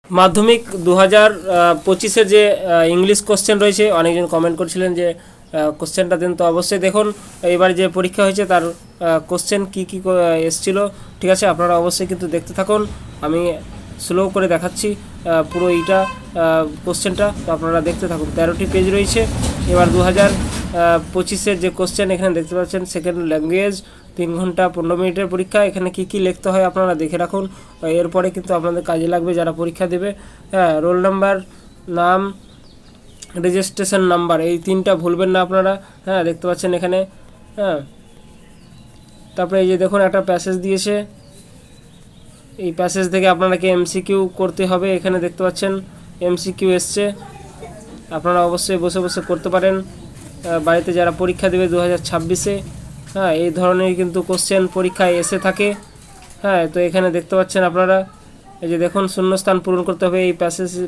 মাধ্যমিক 2025-এর যে English question রয়েছে, অনেকজন কমেন্ট করছিলেন যে কোশ্চেনটা দেন। তো অবশ্যই দেখুন এবার যে পরীক্ষা হয়েছে তার কোশ্চেন কী কী এসেছিলো। ঠিক আছে, আপনারা অবশ্যই কিন্তু দেখতে থাকুন। আমি স্লো করে দেখাচ্ছি পুরো এইটা কোশ্চেনটা, তো আপনারা দেখতে থাকুন। 13টি পেজ রয়েছে। এবার 2025-এর যে কোশ্চেন এখানে দেখতে পাচ্ছেন, সেকেন্ড ল্যাঙ্গুয়েজ 3 ঘন্টা 15 মিনিটের পরীক্ষা। এখানে কি কি লিখতে হয় আপনারা দেখে রাখুন, এরপরে কিন্তু আপনাদের কাজে লাগবে যারা পরীক্ষা দেবে। হ্যাঁ, রোল নাম্বার, নাম, রেজিস্ট্রেশন নাম্বার, এই 3টা ভুলবেন না আপনারা। হ্যাঁ, দেখতে পাচ্ছেন এখানে। হ্যাঁ, তারপরে এই যে দেখুন একটা প্যাসেজ দিয়েছে, এই প্যাসেজ থেকে আপনাকে এমসিকিউ করতে হবে। এখানে দেখতে পাচ্ছেন এমসিকিউ এসছে, আপনারা অবশ্যই বসে বসে করতে পারেন বাড়িতে যারা পরীক্ষা দেবে 2026-এ। হ্যাঁ, এই ধরনের কিন্তু কোশ্চেন পরীক্ষায় এসে থাকে। হ্যাঁ, তো এখানে দেখতে পাচ্ছেন আপনারা, এই যে দেখুন শূন্যস্থান পূরণ করতে হবে এই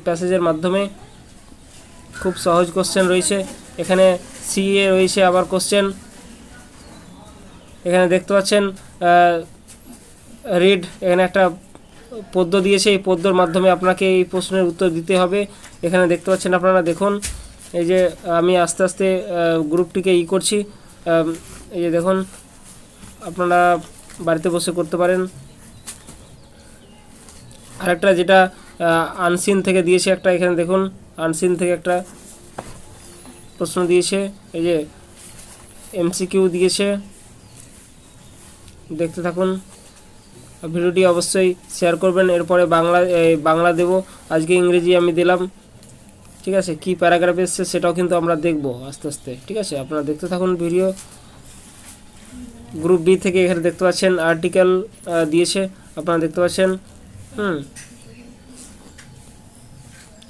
প্যাসেজের মাধ্যমে। খুব সহজ কোশ্চেন রয়েছে। এখানে সিএ রয়েছে আবার কোশ্চেন। এখানে দেখতে পাচ্ছেন রিড, এখানে একটা পদ্য দিয়েছে, এই পদ্যর মাধ্যমে আপনাকে এই প্রশ্নের উত্তর দিতে হবে। এখানে দেখতে পাচ্ছেন আপনারা, দেখুন এই যে আমি আস্তে আস্তে গ্রুপটিকে করছি। এই যে দেখুন আপনারা বাড়িতে বসে করতে পারেন। আরেকটা যেটা আনসিন থেকে দিয়েছে একটা, এখানে দেখুন আনসিন থেকে একটা প্রশ্ন দিয়েছে, এই যে এমসিকিউ দিয়েছে, দেখতে থাকুন। ভিডিওটি অবশ্যই শেয়ার করবেন। এরপরে বাংলা দেব, আজকে ইংরেজি আমি দিলাম। ঠিক আছে, কি প্যারাগ্রাফ এসছে সেটাও কিন্তু আমরা দেখব আস্তে আস্তে। ঠিক আছে, আপনারা দেখতে থাকুন ভিডিও। গ্রুপ বি থেকে এখানে দেখতে পাচ্ছেন আর্টিকেল দিয়েছে, আপনারা দেখতে পাচ্ছেন।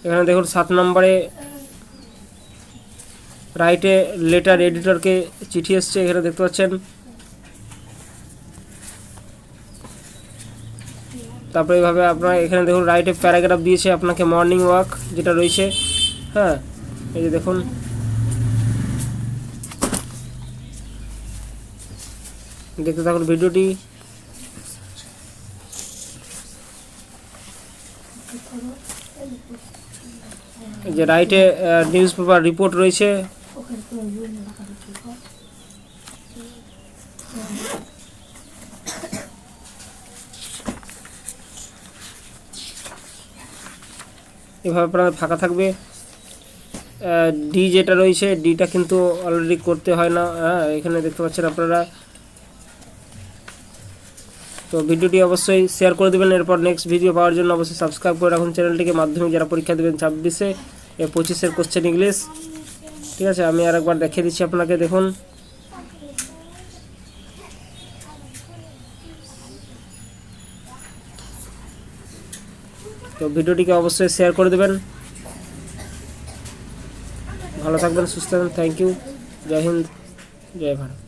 এখানে দেখুন 7 নম্বরে রাইটে লেটার এডিটরকে চিঠি এসছে, এখানে দেখতে পাচ্ছেন। তারপরে এইভাবে আপনারা এখানে দেখুন রাইটে প্যারাগ্রাফ দিয়েছে আপনাকে, মর্নিং ওয়াক যেটা রয়েছে। হ্যাঁ, এই যে দেখুন দেখতে থাকুন ভিডিওটি। এই যে রাইটে নিউজ পেপার রিপোর্ট রয়েছে। এভাবে আপনার ফাঁকা থাকবে। ডি যেটা রয়েছে, ডিটা কিন্তু অলরেডি করতে হয় না। হ্যাঁ, এখানে দেখতে পাচ্ছেন আপনারা। তো ভিডিওটি অবশ্যই শেয়ার করে দেবেন। এরপর নেক্সট ভিডিও পাওয়ার জন্য অবশ্যই সাবস্ক্রাইব করে রাখুন চ্যানেলটিকে। মাধ্যমিক যারা পরীক্ষা দেবেন 26-এ, 25-এর কোশ্চেন ইংলিশ। ঠিক আছে, আমি আরেকবার দেখিয়ে দিচ্ছি আপনাকে, দেখুন। তো ভিডিওটিকে অবশ্যই শেয়ার করে দেবেন। ভালো থাকবেন, সুস্থ থাকবেন। Thank you. জয় হিন্দ, জয় ভারত।